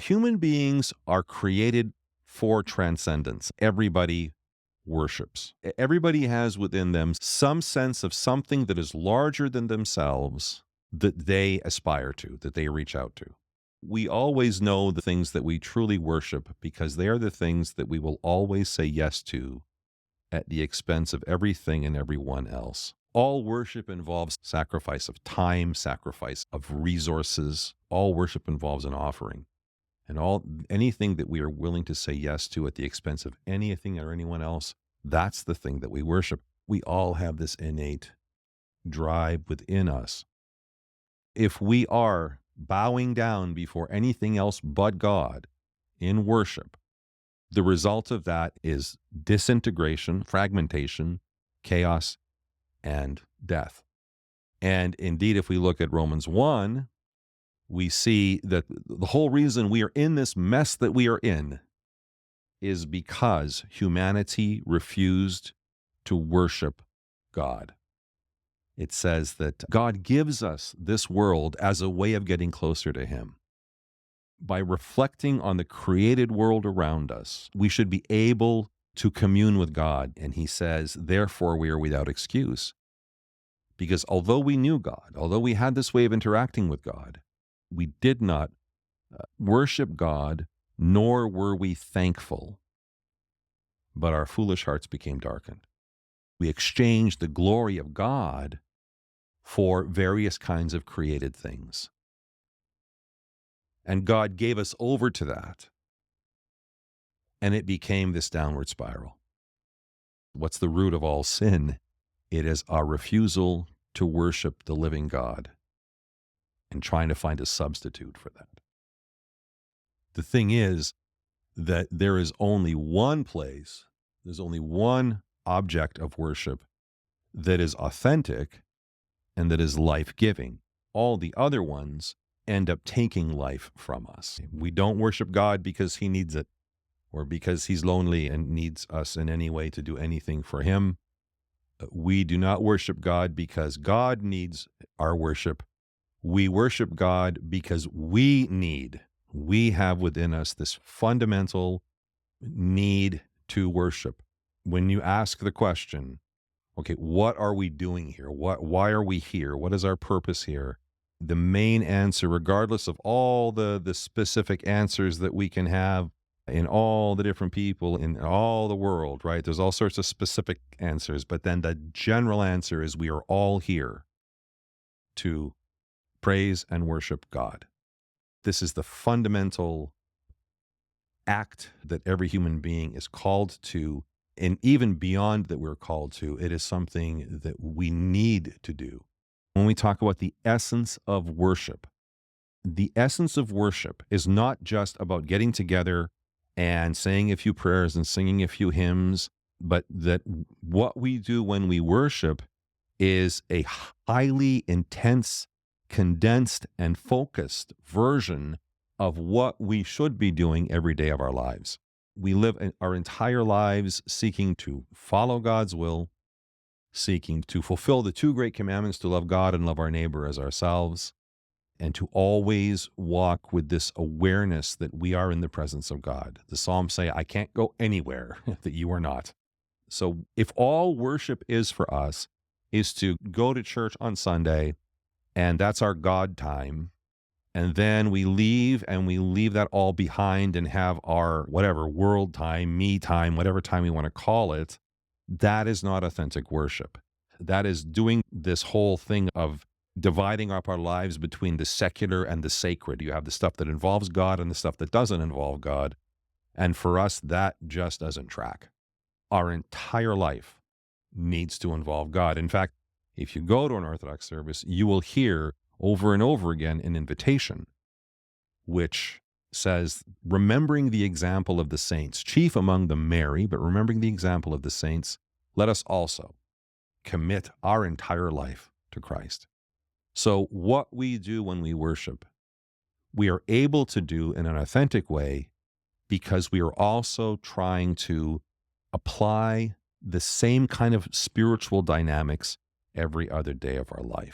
Human beings are created for transcendence. Everybody worships. Everybody has within them some sense of something that is larger than themselves that they aspire to, that they reach out to. We always know the things that we truly worship because they are the things that we will always say yes to at the expense of everything and everyone else. All worship involves sacrifice of time, sacrifice of resources. All worship involves an offering. And anything that we are willing to say yes to at the expense of anything or anyone else, that's the thing that we worship. We all have this innate drive within us. If we are bowing down before anything else but God in worship, the result of that is disintegration, fragmentation, chaos, and death. And indeed, if we look at Romans 1, we see that the whole reason we are in this mess that we are in is because humanity refused to worship God. It says that God gives us this world as a way of getting closer to Him. By reflecting on the created world around us, we should be able to commune with God. And He says, therefore, we are without excuse. Because although we knew God, although we had this way of interacting with God, we did not worship God, nor were we thankful. But our foolish hearts became darkened. We exchanged the glory of God for various kinds of created things. And God gave us over to that. And it became this downward spiral. What's the root of all sin? It is our refusal to worship the living God and trying to find a substitute for that. The thing is that there is only one place, there's only one object of worship that is authentic and that is life-giving. All the other ones end up taking life from us. We don't worship God because He needs it or because He's lonely and needs us in any way to do anything for Him. We do not worship God because God needs our worship. We worship God because we have within us this fundamental need to worship. When you ask the question, okay, what are we doing here? Why are we here? What is our purpose here? The main answer, regardless of all the specific answers that we can have in all the different people in all the world, right? There's all sorts of specific answers, but then the general answer is we are all here to praise and worship God. This is the fundamental act that every human being is called to, and even beyond that we're called to, it is something that we need to do. When we talk about the essence of worship is not just about getting together and saying a few prayers and singing a few hymns, but that what we do when we worship is a highly intense, condensed, and focused version of what we should be doing every day of our lives. We live our entire lives seeking to follow God's will, seeking to fulfill the two great commandments to love God and love our neighbor as ourselves, and to always walk with this awareness that we are in the presence of God. The Psalms say, I can't go anywhere that you are not. So if all worship is for us is to go to church on Sunday, and that's our God time, and then we leave that all behind and have our whatever world time, me time, whatever time we want to call it, that is not authentic worship. That is doing this whole thing of dividing up our lives between the secular and the sacred. You have the stuff that involves God and the stuff that doesn't involve God. And for us, that just doesn't track. Our entire life needs to involve God. In fact, if you go to an Orthodox service, you will hear over and over again an invitation, which says, remembering the example of the saints, chief among them Mary, but remembering the example of the saints, let us also commit our entire life to Christ. So what we do when we worship, we are able to do in an authentic way because we are also trying to apply the same kind of spiritual dynamics every other day of our life.